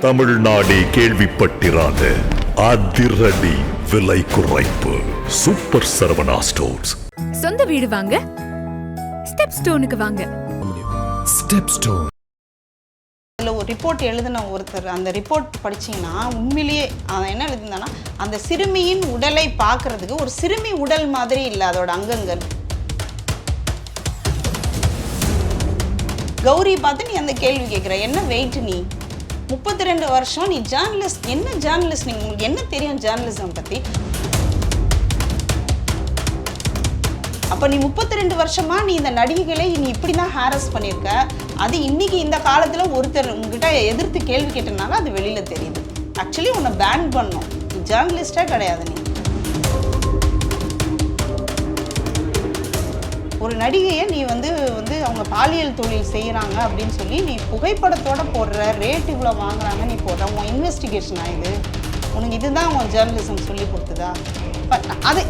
தமிழ்நாடே கேள்விப்பட்டிராத அதிரடி விலை குறைப்பு சூப்பர் சரவணா ஸ்டோர்ஸ். சொந்த வீடு வாங்க ஸ்டெப் ஸ்டோனுக்கு வாங்க. Step stone. அதில் ஒரு ரிப்போர்ட் எழுதின ஒருத்தர், அந்த ரிப்போர்ட் படிச்சிங்கன்னா உண்மையிலேயே அவன் என்ன எழுதியிருந்தானா, அந்த சிறுமியின் உடலை பார்க்கறதுக்கு ஒரு சிறுமி உடல் மாதிரி இல்லை அதோட அங்கங்கள். கௌரி பார்த்து நீ அந்த கேள்வி கேட்குற, என்ன வெயிட் நீ 32 வருஷம் நீ ஜேர்னலிஸ்ட், என்ன ஜேர்னலிஸ்ட், நீங்கள் உங்களுக்கு என்ன தெரியும் ஜேர்னலிசம் பற்றி? அப்போ நீ 32 வருஷமா நீ இந்த நடிகைகளை நீ இப்படி தான் ஹாரஸ் பண்ணியிருக்க. அது இன்னைக்கு இந்த காலத்தில் ஒருத்தர் உங்ககிட்ட எதிர்த்து கேள்வி கேட்டனால அது வெளியில் தெரியுது. ஆக்சுவலி உன்னை பேன் பண்ணும், நீ ஜேர்னலிஸ்டே கிடையாது. நீ ஒரு நடிகையை நீ வந்து அவங்க பாலியல் தொழில் செய்கிறாங்க அப்படின்னு சொல்லி நீ புகைப்படத்தோடு போடுற, ரேட் இவ்வளோ வாங்குறாங்க நீ போடுற, உன் இன்வெஸ்டிகேஷன் ஆகுது. உனக்கு இதுதான் உன் ஜேர்னலிசம் சொல்லி கொடுத்ததா? அது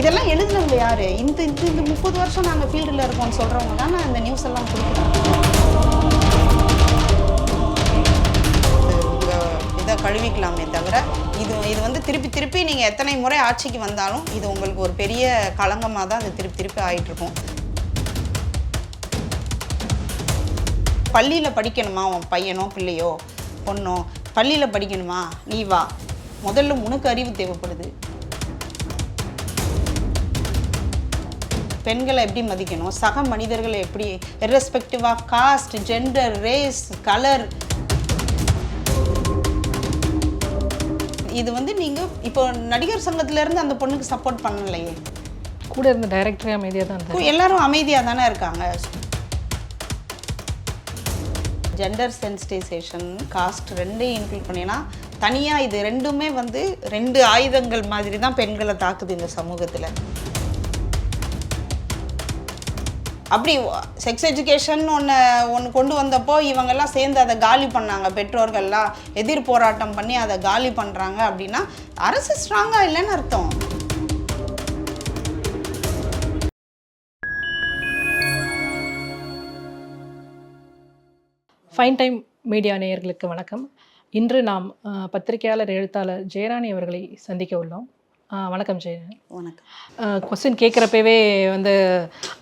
இதெல்லாம் எழுதுனவங்க யார்? இந்த 30 வருஷம் நாங்கள் ஃபீல்டில் இருக்கோம்னு சொல்கிறவங்க தான் நான் இந்த நியூஸ் எல்லாம் கொடுக்குறேன். இதை கழுவிக்கலாமே தவிர இது வந்து திருப்பி நீங்கள் எத்தனை முறை ஆட்சிக்கு வந்தாலும் இது உங்களுக்கு ஒரு பெரிய களங்கமாக தான் அது திருப்பி ஆகிட்டுருக்கும். பள்ளியில் படிக்கணுமா உன் பையனோ பிள்ளையோ பொண்ணோ, பள்ளியில் படிக்கணுமா நீ வா, முதல்ல உனக்கு அறிவு தேவைப்படுது. பெண்களை எப்படி மதிக்கணும், சக மனிதர்களை எப்படி, irrespective of caste, gender, race, colour. இது வந்து நீங்கள் இப்போ நடிகர் சங்கத்திலேருந்து அந்த பொண்ணுக்கு சப்போர்ட் பண்ணலையே, கூட இருந்த டைரக்டரே அமைதியாக தான் இருந்தாங்க. எல்லாரும் அமைதியாக தானே இருக்காங்க. ஜெண்டர் சென்சிட்டைசேஷன், காஸ்ட் ரெண்டையும் இன்க்ளூட் பண்ணினா தனியாக இது ரெண்டுமே வந்து 2 ஆயுதங்கள் மாதிரி தான் பெண்களை தாக்குது இந்த சமூகத்தில். அப்படி செக்ஸ் எஜுகேஷன் ஒன்று கொண்டு வந்தப்போ இவங்கெல்லாம் சேர்ந்து அதை காலி பண்ணாங்க, பெற்றோர்கள்லாம் எதிர் போராட்டம் பண்ணி அதை காலி பண்ணுறாங்க அப்படின்னா அரசு ஸ்ட்ராங்காக இல்லைன்னு அர்த்தம். ஃபைன் டைம் மீடியா நேயர்களுக்கு வணக்கம். இன்று நாம் பத்திரிகையாளர் எழுத்தாளர் ஜெயராணி அவர்களை சந்திக்க உள்ளோம். வணக்கம் ஜெயராணி. வணக்கம். கொஸ்டின் கேட்குறப்பவே வந்து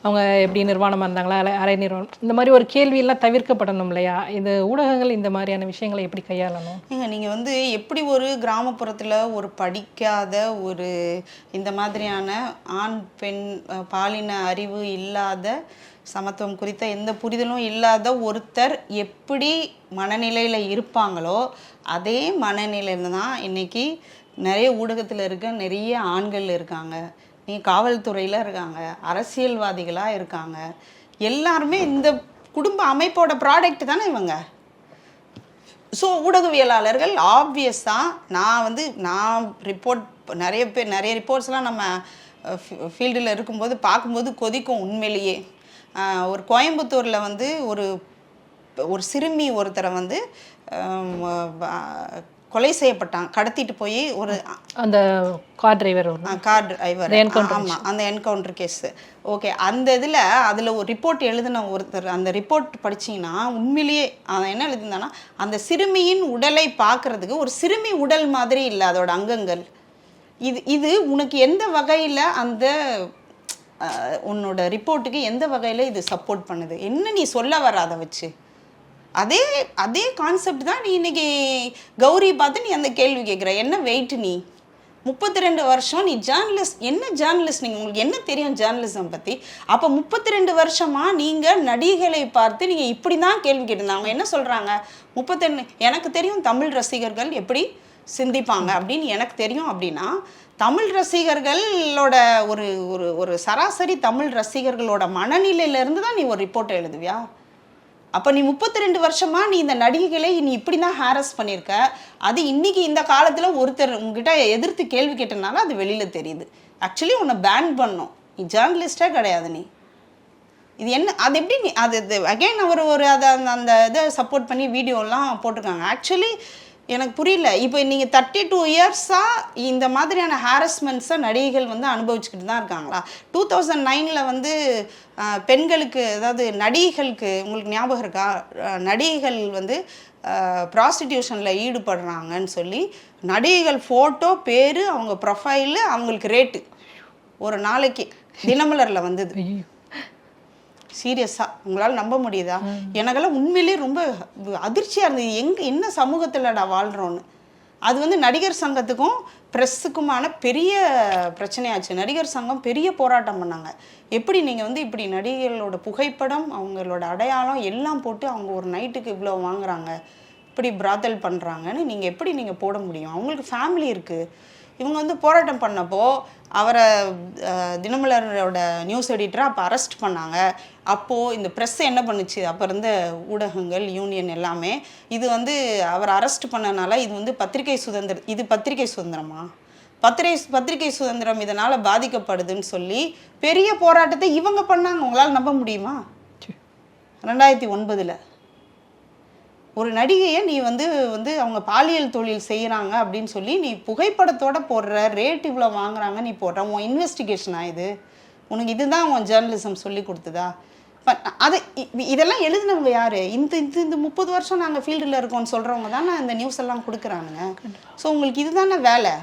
அவங்க எப்படி நிர்வாணமாக இருந்தாங்களா, அரை நிர்வாணம், இந்த மாதிரி ஒரு கேள்வியெல்லாம் தவிர்க்கப்படணும் இல்லையா? இது ஊடகங்கள் இந்த மாதிரியான விஷயங்களை எப்படி கையாளணும்? நீங்கள் வந்து எப்படி ஒரு கிராமப்புறத்தில் ஒரு படிக்காத ஒரு இந்த மாதிரியான ஆண் பெண் பாலின அறிவு இல்லாத, சமத்துவம் குறித்த எந்த புரிதலும் இல்லாத ஒருத்தர் எப்படி மனநிலையில் இருப்பாங்களோ அதே மனநிலையில் தான் இன்றைக்கி நிறைய ஊடகத்தில் இருக்க நிறைய ஆண்கள் இருக்காங்க, காவல்துறையில் இருக்காங்க, அரசியல்வாதிகளாக இருக்காங்க. எல்லாருமே இந்த குடும்ப அமைப்போட ப்ராடக்ட் தானே இவங்க. ஸோ ஊடகவியலாளர்கள் ஆப்வியஸாக நான் ரிப்போர்ட் நிறைய ரிப்போர்ட்ஸ்லாம் நம்ம ஃபீல்டில் இருக்கும்போது பார்க்கும்போது கொதிக்கும் உண்மையிலேயே. ஒரு கோயம்புத்தூரில் வந்து ஒரு சிறுமி ஒருத்தரை வந்து கொலை செய்யப்பட்டாங்க, கடத்திட்டு போய் ஒரு அந்த கார் டிரைவர் ஆமாம், அந்த என்கவுண்டர் கேஸு. ஓகே, அந்த அதில் ஒரு ரிப்போர்ட் எழுதின ஒருத்தர், அந்த ரிப்போர்ட் படிச்சிங்கன்னா உண்மையிலேயே அவன் என்ன எழுதியிருந்தானா, அந்த சிறுமியின் உடலை பார்க்குறதுக்கு ஒரு சிறுமி உடல் மாதிரி இல்லை அதோட அங்கங்கள். இது உனக்கு எந்த வகையில் அந்த உன்னோட ரிப்போர்ட்டுக்கு எந்த வகையில் இது சப்போர்ட் பண்ணுது? என்ன நீ சொல்ல வர அதை வச்சு? அதே கான்செப்ட் தான் நீ இன்னைக்கு கௌரி பார்த்து நீ அந்த கேள்வி கேட்குற, என்ன வெயிட் நீ 32 வருஷம் நீ ஜேர்னலிஸ்ட், என்ன ஜேர்னலிஸ்ட், நீங்கள் உங்களுக்கு என்ன தெரியும் ஜேர்னலிசம் பற்றி? அப்போ 32 வருஷமாக நீங்கள் நடிகைகளை பார்த்து நீங்கள் இப்படி தான் கேள்வி கேட்டிருந்தாங்க. அவங்க என்ன சொல்கிறாங்க, 32 எனக்கு தெரியும் தமிழ் ரசிகர்கள் எப்படி சிந்திப்பாங்க அப்படின்னு எனக்கு தெரியும். அப்படின்னா தமிழ் ரசிகர்களோட ஒரு சராசரி தமிழ் ரசிகர்களோட மனநிலையிலேருந்து தான் நீ ஒரு ரிப்போர்ட்டை எழுதுவியா? அப்போ நீ 32 வருஷமாக நீ இந்த நடிகைகளை நீ இப்படி தான் ஹாரஸ் பண்ணியிருக்க. அது இன்றைக்கி இந்த காலத்தில் ஒருத்தர் உங்ககிட்ட எதிர்த்து கேள்வி கேட்டனால அது வெளியில் தெரியுது. ஆக்சுவலி உன்னை பேன் பண்ணும், நீ ஜேர்னலிஸ்டே கிடையாது. நீ இது என்ன, அது எப்படி நீ அது அகைன் அவர் அதை அந்த இதை சப்போர்ட் பண்ணி வீடியோலாம் போட்டிருக்காங்க. ஆக்சுவலி எனக்கு புரியல. இப்போ நீங்கள் 32 இயர்ஸாக இந்த மாதிரியான ஹாரஸ்மெண்ட்ஸை நடிகைகள் வந்து அனுபவிச்சுக்கிட்டு தான் இருக்காங்களா? 2009 வந்து பெண்களுக்கு, அதாவது நடிகைகளுக்கு, உங்களுக்கு ஞாபகம் இருக்கா, நடிகைகள் வந்து ப்ராஸ்டிடியூஷனில் ஈடுபடுறாங்கன்னு சொல்லி நடிகைகள் ஃபோட்டோ, பேர், அவங்க ப்ரொஃபைலு, அவங்களுக்கு ரேட்டு ஒரு நாளைக்கு தினமலரில் வந்தது. சீரியஸாக உங்களால் நம்ப முடியுதா? எனக்கெல்லாம் உண்மையிலேயே ரொம்ப அதிர்ச்சியாக இருந்தது. என்ன சமூகத்தில்டா வாழ்கிறோன்னு. அது வந்து நடிகர் சங்கத்துக்கும் ப்ரெஸ்ஸுக்குமான பெரிய பிரச்சனையாச்சு. நடிகர் சங்கம் பெரிய போராட்டம் பண்ணாங்க. எப்படி நீங்கள் வந்து இப்படி நடிகர்களோட புகைப்படம், அவங்களோட அடையாளம் எல்லாம் போட்டு அவங்க ஒரு நைட்டுக்கு இவ்வளோ வாங்குறாங்க, இப்படி பிராத்தல் பண்ணுறாங்கன்னு நீங்கள் எப்படி நீங்கள் போட முடியும்? அவங்களுக்கு ஃபேமிலி இருக்குது. இவங்க வந்து போராட்டம் பண்ணப்போ அவரை தினமலரோட நியூஸ் எடிட்டரை அப்போ அரெஸ்ட் பண்ணாங்க. அப்போது இந்த ப்ரெஸ் என்ன பண்ணுச்சு, அப்போ இருந்த ஊடகங்கள், யூனியன் எல்லாமே, இது வந்து அவர் அரெஸ்ட் பண்ணனால இது வந்து பத்திரிகை சுதந்திரம், இது பத்திரிகை சுதந்திரமா, பத்திரிகை சுதந்திரம் இதனால் பாதிக்கப்படுதுன்னு சொல்லி பெரிய போராட்டத்தை இவங்க பண்ணாங்க. உங்களால் நம்ப முடியுமா? 2009 ஒரு நடிகையை நீ வந்து அவங்க பாலியல் தொழில் செய்கிறாங்க அப்படின்னு சொல்லி நீ புகைப்படத்தோடு போடுற, ரேட் இவ்வளோ வாங்குறாங்க நீ போடுற, உன் இன்வெஸ்டிகேஷனா இது? உனக்கு இதுதான் உன் ஜேர்னலிசம் சொல்லி கொடுத்ததா? அதை இதெல்லாம் எழுதினவங்க யார்? இந்த 30 வருஷம் நாங்கள் ஃபீல்டில் இருக்கோம்னு சொல்கிறவங்க தானே இந்த நியூஸ் எல்லாம் கொடுக்குறானுங்க. ஸோ உங்களுக்கு இதுதானே வேலை,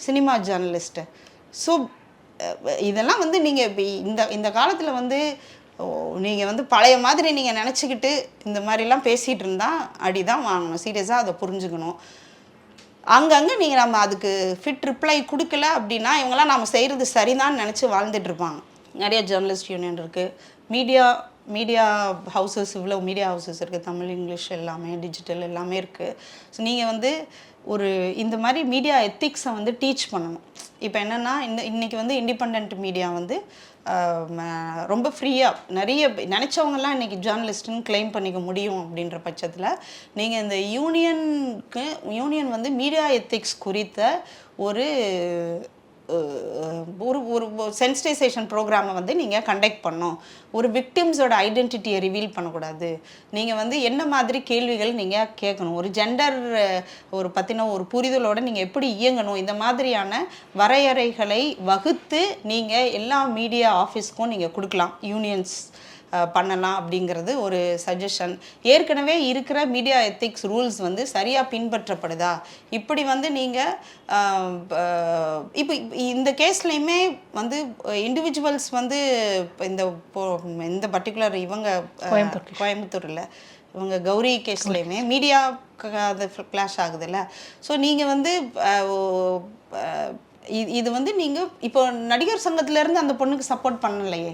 சினிமா ஜேர்னலிஸ்ட்டு. ஸோ இதெல்லாம் வந்து நீங்கள் இந்த காலத்தில் வந்து நீங்கள் வந்து பழைய மாதிரி நீங்கள் நினச்சிக்கிட்டு இந்த மாதிரிலாம் பேசிகிட்டு இருந்தால் அடி தான் வாங்கணும். சீரியஸாக அதை புரிஞ்சுக்கணும். அங்கங்கே நீங்கள் நம்ம அதுக்கு ஃபிட் ரிப்ளை கொடுக்கல அப்படின்னா இவங்களாம் நம்ம செய்கிறது சரிதான்னு நினச்சி வாழ்ந்துட்டுருப்பாங்க. நிறைய ஜேர்னலிஸ்ட் யூனியன் இருக்குது, மீடியா ஹவுசஸ், இவ்வளோ மீடியா ஹவுசஸ் இருக்குது, தமிழ், இங்கிலீஷ் எல்லாமே, டிஜிட்டல் எல்லாமே இருக்குது. ஸோ நீங்கள் வந்து இந்த மாதிரி மீடியா எத்திக்ஸை வந்து டீச் பண்ணணும். இப்போ என்னென்னா இன்றைக்கி வந்து இண்டிபெண்ட் மீடியா வந்து ரொம்ப ஃப்ரீயாக நிறைய நினச்சவங்கலாம் இன்றைக்கி ஜேர்னலிஸ்ட்டுன்னு கிளைம் பண்ணிக்க முடியும். அப்படின்ற பட்சத்தில் நீங்கள் இந்த யூனியன் வந்து மீடியா எத்திக்ஸ் குறித்த ஒரு ஒரு சென்சிட்டைசேஷன் ப்ரோக்ராமை வந்து நீங்கள் கண்டக்ட் பண்ணணும். ஒரு விக்டிம்ஸோட ஐடென்டிட்டியை ரிவீல் பண்ணக்கூடாது. நீங்கள் வந்து என்ன மாதிரி கேள்விகள் நீங்கள் கேட்கணும், ஒரு ஜெண்டர் ஒரு பற்றின ஒரு புரிதலோடு நீங்கள் எப்படி இயங்கணும், இந்த மாதிரியான வரையறைகளை வகுத்து நீங்கள் எல்லா மீடியா ஆஃபீஸ்க்கும் நீங்கள் கொடுக்கலாம். யூனியன்ஸ் பண்ணலாம் அப்படிங்கிறது ஒரு சஜஷன். ஏற்கனவே இருக்கிற மீடியா எத்திக்ஸ் ரூல்ஸ் வந்து சரியாக பின்பற்றப்படுதா? இப்படி வந்து நீங்கள் இப்போ இந்த கேஸ்லையுமே வந்து இண்டிவிஜுவல்ஸ் வந்து இந்த பர்டிகுலர் இவங்க கோயம்புத்தூரில் இவங்க கௌரி கேஸ்லையுமே மீடியா அது கிளாஷ் ஆகுதுல்ல. ஸோ நீங்கள் வந்து இது வந்து நீங்கள் இப்போ நடிகர் சங்கத்திலேருந்து அந்த பொண்ணுக்கு சப்போர்ட் பண்ணலையே,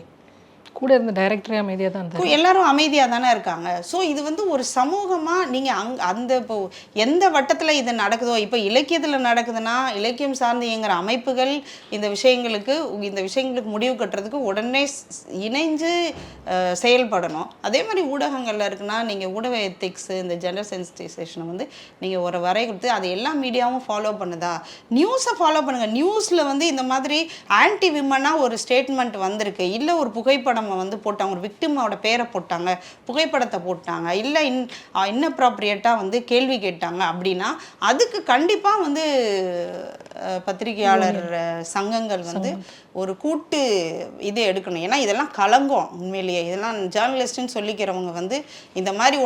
கூட இருந்த டைரக்டரே அமைதியாக தான் இருந்தார். எல்லாரும் அமைதியாக தானே இருக்காங்க. ஸோ இது வந்து ஒரு சமூகமாக நீங்கள் அந்த இப்போ எந்த வட்டத்தில் இது நடக்குதோ, இப்போ இலக்கியத்தில் நடக்குதுன்னா இலக்கியம் சார்ந்து இயங்குகிற அமைப்புகள் இந்த விஷயங்களுக்கு முடிவு கட்டுறதுக்கு உடனே இணைஞ்சு செயல்படணும். அதே மாதிரி ஊடகங்களில் இருக்குன்னா நீங்கள் ஊடக எத்திக்ஸு, இந்த ஜெண்டர் சென்சிட்டைசேஷனை வந்து நீங்கள் ஒரு வரை கொடுத்து அதை எல்லா மீடியாவும் ஃபாலோ பண்ணுதா? நியூஸை ஃபாலோ பண்ணுங்கள். நியூஸில் வந்து இந்த மாதிரி ஆன்டி விமனாக ஒரு ஸ்டேட்மெண்ட் வந்திருக்கு, இல்லை ஒரு புகைப்படம் வந்து போட்டாங்க, ஒரு விக்டிமோட பேரை போட்டாங்க, புகைப்படத்தை போட்டாங்க, இல்லை இன்அப்ராப்ரியேட்டாக வந்து கேள்வி கேட்டாங்க அப்படின்னா அதுக்கு கண்டிப்பாக வந்து பத்திரிகையாளர் சங்கங்கள் வந்து ஒரு கூட்டு இது எடுக்கணும். ஏன்னா இதெல்லாம் கலங்கம். உண்மையிலேயே இதெல்லாம் ஜேர்னலிஸ்ட்டுன்னு சொல்லிக்கிறவங்க வந்து இந்த மாதிரி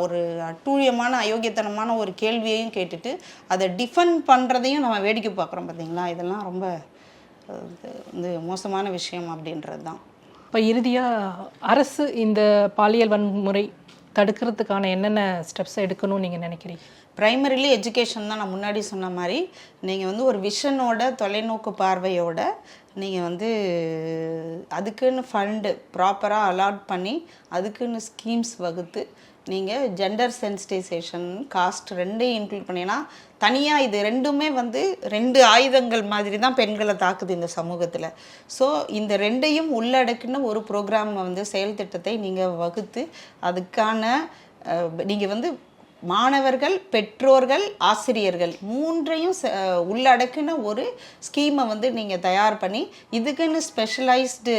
ஒரு அட்டூழியமான அயோக்கியத்தனமான ஒரு கேள்வியையும் கேட்டுட்டு அதை டிஃபெண்ட் பண்ணுறதையும் நம்ம வேடிக்கை பார்க்குறோம். பார்த்தீங்களா, இதெல்லாம் ரொம்ப வந்து மோசமான விஷயம் அப்படின்றது தான். இப்போ இறுதியாக அரசு இந்த பாலியல் வன்முறை தடுக்கிறதுக்கான என்னென்ன ஸ்டெப்ஸ் எடுக்கணும்னு நீங்கள் நினைக்கிறீங்க? ப்ரைமரிலி எஜுகேஷன் தான். நான் முன்னாடி சொன்ன மாதிரி நீங்கள் வந்து ஒரு விஷனோட, தொலைநோக்கு பார்வையோட நீங்கள் வந்து அதுக்குன்னு ஃபண்டு ப்ராப்பராக அலாட் பண்ணி அதுக்குன்னு ஸ்கீம்ஸ் வகுத்து நீங்கள் ஜெண்டர் சென்சிட்டைசேஷன், காஸ்ட் ரெண்டையும் இன்க்ளூட் பண்ணினா தனியாக இது ரெண்டுமே வந்து 2 ஆயுதங்கள் மாதிரி தான் பெண்களை தாக்குது இந்த சமூகத்தில். ஸோ இந்த ரெண்டையும் உள்ளடக்கின ஒரு ப்ரோக்ராம் வந்து செயல் திட்டத்தை நீங்கள் வகுத்து அதுக்கான நீங்கள் வந்து மாணவர்கள், பெற்றோர்கள், ஆசிரியர்கள் 3ஐயும் உள்ளடக்கின ஒரு ஸ்கீமை வந்து நீங்கள் தயார் பண்ணி இதுக்குன்னு ஸ்பெஷலைஸ்டு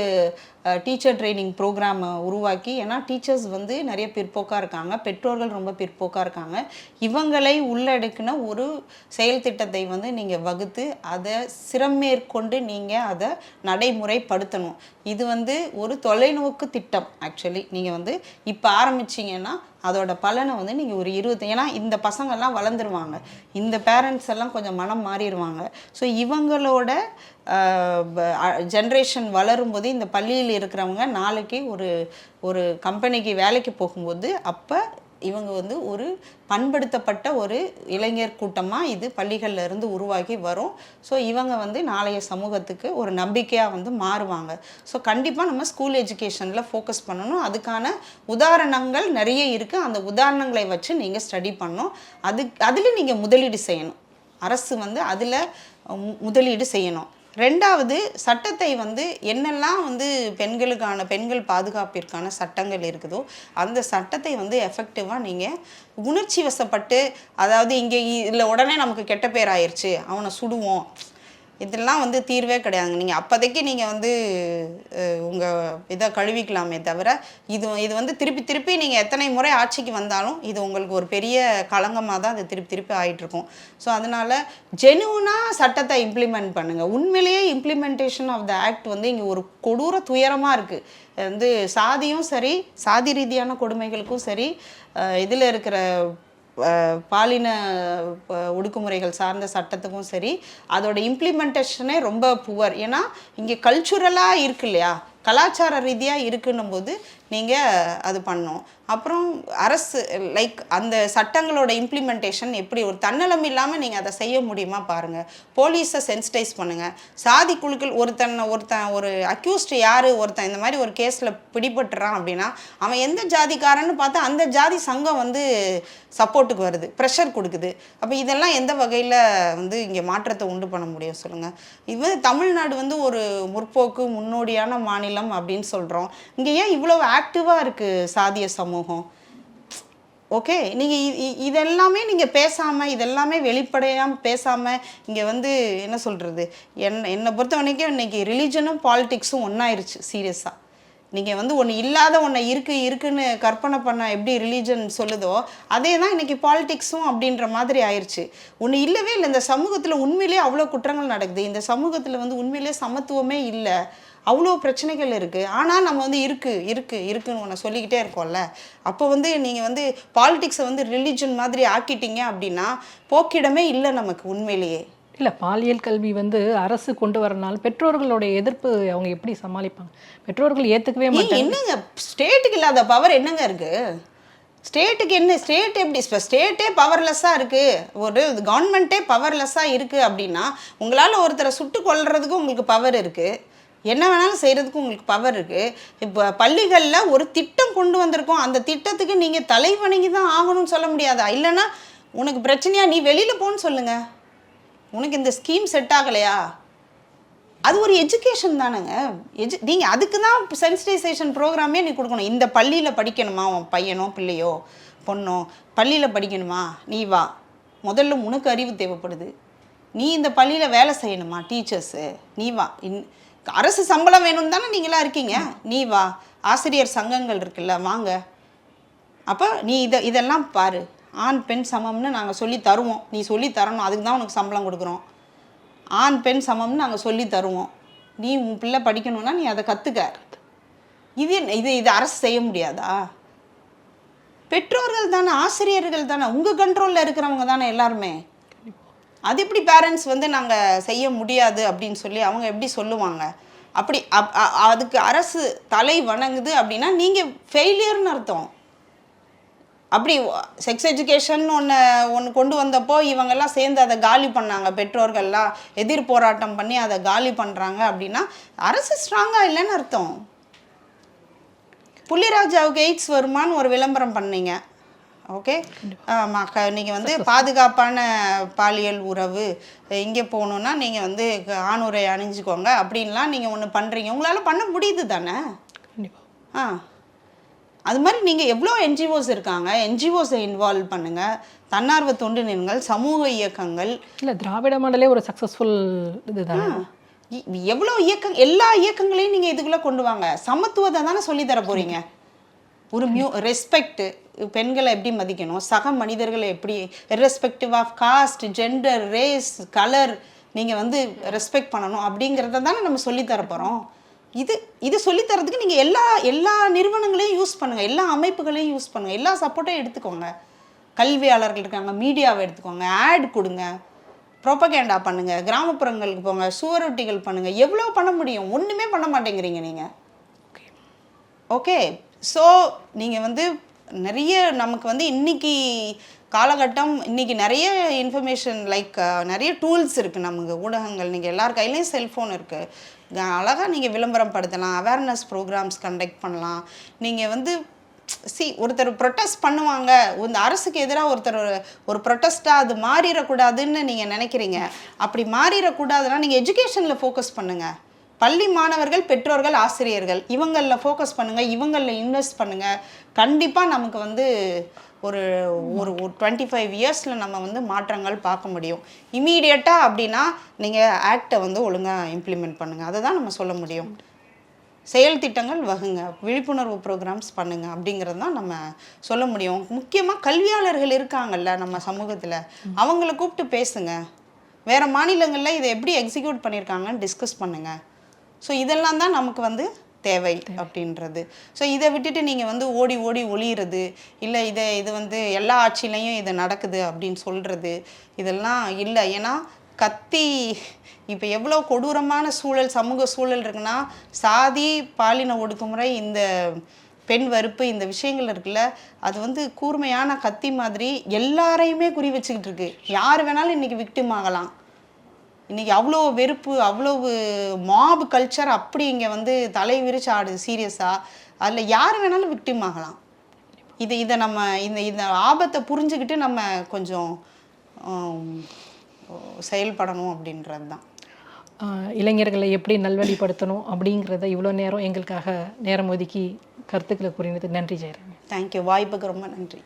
டீச்சர் ட்ரைனிங் ப்ரோக்ராம் உருவாக்கி, ஏன்னா டீச்சர்ஸ் வந்து நிறைய பிற்போக்காக இருக்காங்க, பெற்றோர்கள் ரொம்ப பிற்போக்காக இருக்காங்க, இவங்களை உள்ளடக்கின ஒரு செயல் திட்டத்தை வந்து நீங்கள் வகுத்து அதை சிறமேற்கொண்டு நீங்கள் அதை நடைமுறைப்படுத்தணும். இது வந்து ஒரு தொலைநோக்கு திட்டம். ஆக்சுவலி நீங்கள் வந்து இப்போ ஆரம்பிச்சிங்கன்னா அதோட பலனை வந்து நீங்கள் ஒரு 20, ஏன்னா இந்த பசங்கள்லாம் வளர்ந்துருவாங்க, இந்த பேரண்ட்ஸ் எல்லாம் கொஞ்சம் மனம் மாறிடுவாங்க. ஸோ இவங்களோட ஜென்ரேஷன் வளரும்போது இந்த பள்ளியில் இருக்கிறவங்க நாளைக்கு ஒரு கம்பெனிக்கு வேலைக்கு போகும்போது அப்போ இவங்க வந்து ஒரு பண்படுத்தப்பட்ட ஒரு இளைஞர் கூட்டமாக இது பள்ளிகளில் இருந்து உருவாகி வரும். ஸோ இவங்க வந்து நாளைய சமூகத்துக்கு ஒரு நம்பிக்கையாக வந்து மாறுவாங்க. ஸோ கண்டிப்பாக நம்ம ஸ்கூல் எஜுகேஷனில் ஃபோக்கஸ் பண்ணணும். அதுக்கான உதாரணங்கள் நிறைய இருக்குது. அந்த உதாரணங்களை வச்சு நீங்கள் ஸ்டடி பண்ணணும். அதில் நீங்கள் முதலீடு செய்யணும். அரசு வந்து அதில் முதலீடு செய்யணும். ரெண்டாவது, சட்டத்தை வந்து என்னெல்லாம் வந்து பெண்கள் பாதுகாப்பிற்கான சட்டங்கள் இருக்குதோ அந்த சட்டத்தை வந்து எஃபெக்டிவாக நீங்கள் உணர்ச்சி வசப்பட்டு, அதாவது இங்கே இல்லை உடனே நமக்கு கெட்ட பேர் ஆயிடுச்சு அவனை சுடுவோம், இதெல்லாம் வந்து தீர்வே கிடையாதுங்க. நீங்கள் அப்போதைக்கு நீங்கள் வந்து உங்கள் இதை கழுவிக்கலாமே தவிர இது வந்து திருப்பி நீங்கள் எத்தனை முறை ஆட்சிக்கு வந்தாலும் இது உங்களுக்கு ஒரு பெரிய களங்கமாக தான் அது திருப்பி ஆகிட்டுருக்கும். ஸோ அதனால் ஜெனுவனாக சட்டத்தை இம்ப்ளிமெண்ட் பண்ணுங்கள். உண்மையிலேயே இம்ப்ளிமெண்டேஷன் ஆஃப் த ஆக்ட் வந்து இங்கே ஒரு கொடூர துயரமாக இருக்குது. வந்து சாதியும் சரி, சாதி ரீதியான கொடுமைகளுக்கும் சரி, இதில் இருக்கிற பாலின ஒடுக்குமுறைகள் சார்ந்த சட்டத்துக்கும் சரி, அதோட இம்ப்ளிமெண்டேஷனே ரொம்ப புவர். ஏன்னா இங்கே கல்ச்சுரலாக இருக்கு இல்லையா, கலாச்சார ரீதியாக இருக்குன்னும் போது நீங்கள் அது பண்ணணும். அப்புறம் அரசு அந்த சட்டங்களோட இம்ப்ளிமெண்டேஷன் எப்படி ஒரு தன்னலம் இல்லாமல் நீங்கள் அதை செய்ய முடியுமா பாருங்கள். போலீஸை சென்சிடைஸ் பண்ணுங்கள். சாதி குழுக்கள் ஒருத்தன் ஒரு அக்யூஸ்டு ஒருத்தன் இந்த மாதிரி ஒரு கேஸில் பிடிபட்டுறான் அப்படின்னா அவன் எந்த ஜாதிக்காரன்னு பார்த்தா அந்த ஜாதி சங்கம் வந்து சப்போர்ட்டுக்கு வருது, ப்ரெஷர் கொடுக்குது. அப்போ இதெல்லாம் எந்த வகையில் வந்து இங்கே மாற்றத்தை உண்டு பண்ண முடியும் சொல்லுங்கள். இது தமிழ்நாடு வந்து ஒரு முற்போக்கு முன்னோடியான மாநிலம் அப்படின்னு சொல்கிறோம். இங்கே ஏன் இவ்வளோ ஆக்டிவாக இருக்குது சாதிய சமூகம்? ஓகே, நீங்கள் இதெல்லாமே நீங்கள் பேசாமல், இதெல்லாமே வெளிப்படையாக பேசாமல் இங்கே வந்து என்ன சொல்கிறது, என்னை பொறுத்த வரைக்கும் இன்றைக்கி ரிலீஜனும் பாலிட்டிக்ஸும் ஒன்றாயிருச்சு. சீரியஸாக நீங்கள் வந்து ஒன்று இல்லாத ஒன்று இருக்குன்னு கற்பனை பண்ண எப்படி ரிலீஜன் சொல்லுதோ அதே தான் இன்றைக்கி பாலிட்டிக்ஸும் அப்படின்ற மாதிரி ஆயிடுச்சு. ஒன்று இல்லவே இல்லை. இந்த சமூகத்தில் உண்மையிலே அவ்வளோ குற்றங்கள் நடக்குது. இந்த சமூகத்தில் வந்து உண்மையிலே சமத்துவமே இல்லை, அவ்வளோ பிரச்சனைகள் இருக்குது. ஆனால் நம்ம வந்து இருக்குன்னு ஒன்று சொல்லிக்கிட்டே இருக்கோம்ல. அப்போ வந்து நீங்கள் வந்து பாலிட்டிக்ஸை வந்து ரிலீஜன் மாதிரி ஆக்கிட்டீங்க அப்படின்னா போக்கிடமே இல்லை நமக்கு உண்மையிலேயே. இல்லை, பாலியல் கல்வி வந்து அரசு கொண்டு வரனால பெற்றோர்களுடைய எதிர்ப்பு அவங்க எப்படி சமாளிப்பாங்க? பெற்றோர்கள் ஏற்றுக்கவே மாட்டாங்க. என்னங்க ஸ்டேட்டுக்கு இல்லாத பவர் என்னங்க இருக்குது? ஸ்டேட்டுக்கு என்ன, ஸ்டேட் எப்படி, இப்போ ஸ்டேட்டே பவர்லெஸ்ஸாக இருக்குது, ஒரு கவர்மெண்ட்டே பவர்லெஸ்ஸாக இருக்குது அப்படின்னா உங்களால் ஒருத்தரை சுட்டு கொல்றதுக்கு உங்களுக்கு பவர் இருக்குது, என்ன வேணாலும் செய்கிறதுக்கு உங்களுக்கு பவர் இருக்குது. இப்போ பள்ளிகளில் ஒரு திட்டம் கொண்டு வந்திருக்கோம், அந்த திட்டத்துக்கு நீங்கள் தலைவணங்கி தான் ஆகணும்னு சொல்ல முடியாதா? இல்லைன்னா உனக்கு பிரச்சனையா நீ வெளியில் போன்னு சொல்லுங்கள். உனக்கு இந்த ஸ்கீம் செட் ஆகலையா? அது ஒரு எஜுகேஷன் தானேங்க. நீங்கள் அதுக்கு தான் சென்சிடைசேஷன் ப்ரோக்ராமே நீ கொடுக்கணும். இந்த பள்ளியில் படிக்கணுமா உன் பையனோ பிள்ளையோ பொண்ணோ பள்ளியில் படிக்கணுமா, நீ வா. முதல்ல உனக்கு அறிவு தேவைப்படுது. நீ இந்த பள்ளியில் வேலை செய்யணுமா, டீச்சர்ஸு நீ வா. அரசு சம்பளம் வேணும்னு தானே நீங்களாம் இருக்கீங்க, நீ வா. ஆசிரியர் சங்கங்கள் இருக்குல்ல, வாங்க. அப்போ நீ இதெல்லாம் பாரு. ஆண் பெண் சமம்னு நாங்கள் சொல்லி தருவோம், நீ சொல்லி தரணும், அதுக்கு தான் உனக்கு சம்பளம் கொடுக்குறோம். ஆண் பெண் சமம்னு நாங்கள் சொல்லி தருவோம், நீ உன் பிள்ளை படிக்கணும்னா நீ அதை கற்றுக்க. இது அரசு செய்ய முடியாதா? பெற்றோர்கள் தானே, ஆசிரியர்கள் தானே, உங்கள் கண்ட்ரோலில் இருக்கிறவங்க தானே எல்லாருமே. அது எப்படி பேரண்ட்ஸ் வந்து நாங்கள் செய்ய முடியாது அப்படின்னு சொல்லி அவங்க எப்படி சொல்லுவாங்க? அப்படி அதுக்கு அரசு தலை வணங்குது அப்படின்னா நீங்கள் ஃபெயிலியர்னு அர்த்தம். அப்படி செக்ஸ் எஜுகேஷன் ஒன்று கொண்டு வந்தப்போ இவங்கெல்லாம் சேர்ந்து அதை காலி பண்ணாங்க, பெற்றோர்கள்லாம் எதிர் போராட்டம் பண்ணி அதை காலி பண்ணுறாங்க அப்படின்னா அரசு ஸ்ட்ராங்காக இல்லைன்னு அர்த்தம். புள்ளிராஜாவுக்கு எய்ட்ஸ் வருமானு ஒரு விளம்பரம் பண்ணீங்க, ஓகே. நீங்கள் வந்து பாதுகாப்பான பாலியல் உறவு இங்கே போகணுன்னா நீங்கள் வந்து ஆணுரை அணிஞ்சுக்கோங்க அப்படின்லாம் நீங்கள் ஒன்று பண்ணுறீங்க. உங்களால் பண்ண முடியுது தானே? அது மாதிரி நீங்கள் எவ்வளோ என்ஜிஓஸ் இருக்காங்க, என்ஜிஓஸை இன்வால்வ் பண்ணுங்கள், தன்னார்வ தொண்டு நிறுவனங்கள், சமூக இயக்கங்கள். இல்லை, திராவிட மாடலே ஒரு சக்ஸஸ்ஃபுல் இதுதான். எவ்வளோ எல்லா இயக்கங்களையும் நீங்கள் இதுக்குள்ளே கொண்டு வாங்க. சமத்துவத்தை தானே சொல்லித்தர போகிறீங்க. ஒரு ரெஸ்பெக்ட், பெண்களை எப்படி மதிக்கணும், சக மனிதர்களை எப்படி irrespective of caste, gender, race, colour நீங்கள் வந்து ரெஸ்பெக்ட் பண்ணணும் அப்படிங்கிறத தானே நம்ம சொல்லித்தர போகிறோம். இது சொல்லித்தரதுக்கு நீங்கள் எல்லா நிறுவனங்களையும் யூஸ் பண்ணுங்கள், எல்லா அமைப்புகளையும் யூஸ் பண்ணுங்கள், எல்லா சப்போர்ட்டையும் எடுத்துக்கோங்க. கல்வியாளர்கள் இருக்காங்க, மீடியாவை எடுத்துக்கோங்க, ஆட் கொடுங்க, ப்ரோபகேண்டா பண்ணுங்கள், கிராமப்புறங்களுக்கு போங்க, சுவரொட்டிகள் பண்ணுங்கள். எவ்வளோ பண்ண முடியும்? ஒன்றுமே பண்ண மாட்டேங்கிறீங்க நீங்கள். ஓகே, ஸோ நீங்கள் வந்து நிறைய நமக்கு வந்து இன்றைக்கி காலகட்டம், இன்றைக்கி நிறைய இன்ஃபர்மேஷன் லைக் நிறைய டூல்ஸ் இருக்குது நமக்கு, ஊடகங்கள். நீங்கள் எல்லார் கையிலையும் செல்ஃபோன் இருக்குது, அழகாக நீங்கள் விளம்பரம் படுத்தலாம், அவேர்னஸ் ப்ரோக்ராம்ஸ் கண்டக்ட் பண்ணலாம். நீங்கள் வந்து ஒருத்தர் ப்ரொட்டஸ்ட் பண்ணுவாங்க, இந்த அரசுக்கு எதிராக ஒருத்தர் ஒரு ப்ரொட்டஸ்ட்டாக அது மாறிடக்கூடாதுன்னு நீங்கள் நினைக்கிறீங்க. அப்படி மாறிடக்கூடாதுன்னா நீங்கள் எஜுகேஷனில் ஃபோக்கஸ் பண்ணுங்கள். பள்ளி மாணவர்கள், பெற்றோர்கள், ஆசிரியர்கள் இவங்களில் ஃபோக்கஸ் பண்ணுங்கள், இவங்களில் இன்வெஸ்ட் பண்ணுங்கள். கண்டிப்பாக நமக்கு வந்து ஒரு 25 இயர்ஸில் நம்ம வந்து மாற்றங்கள் பார்க்க முடியும். இமீடியட்டாக அப்படின்னா நீங்கள் ஆக்டை வந்து ஒழுங்காக இம்ப்ளிமெண்ட் பண்ணுங்கள், அதை தான் நம்ம சொல்ல முடியும். செயல் திட்டங்கள் வகுங்க, விழிப்புணர்வு ப்ரோக்ராம்ஸ் பண்ணுங்கள் அப்படிங்கிறது தான் நம்ம சொல்ல முடியும். முக்கியமாக கல்வியாளர்கள் இருக்காங்கல்ல நம்ம சமூகத்தில், அவங்கள கூப்பிட்டு பேசுங்க. வேறு மாநிலங்களில் இதை எப்படி எக்ஸிக்யூட் பண்ணியிருக்காங்கன்னு டிஸ்கஸ் பண்ணுங்கள். ஸோ இதெல்லாம் தான் நமக்கு வந்து தேவை அப்படின்றது. ஸோ இதை விட்டுட்டு நீங்கள் வந்து ஓடி ஒளியிறது, இல்லை இது வந்து எல்லா ஆட்சியிலையும் இது நடக்குது அப்படின்னு சொல்கிறது, இதெல்லாம் இல்லை. ஏன்னா கத்தி இப்போ எவ்வளோ கொடூரமான சூழல், சமூக சூழல் இருக்குன்னா, சாதி, பாலின ஒடுக்குமுறை, இந்த பெண் வறுப்பு, இந்த விஷயங்கள் இருக்குல்ல, அது வந்து கூர்மையான கத்தி மாதிரி எல்லாரையுமே குறி வச்சுக்கிட்டு இருக்கு. யார் வேணாலும் இன்றைக்கி விக்டிம் ஆகலாம். இன்றைக்கி அவ்வளோ வெறுப்பு, அவ்வளவு மாப் கல்ச்சர் அப்படி இங்கே வந்து தலை விரிச்சு ஆடுது சீரியஸாக. அதில் யார் வேணாலும் விக்டிம் ஆகலாம். இதை நம்ம இந்த ஆபத்தை புரிஞ்சுக்கிட்டு நம்ம கொஞ்சம் செயல்படணும் அப்படின்றது தான். இளைஞர்களை எப்படி நல்வழிப்படுத்தணும் அப்படிங்கிறத இவ்வளோ நேரம் எங்களுக்காக நேரம் ஒதுக்கி கருத்துக்களை கூறினதுக்கு நன்றி ஜெயராணி. தேங்க்யூ, வாய்ப்புக்கு ரொம்ப நன்றி.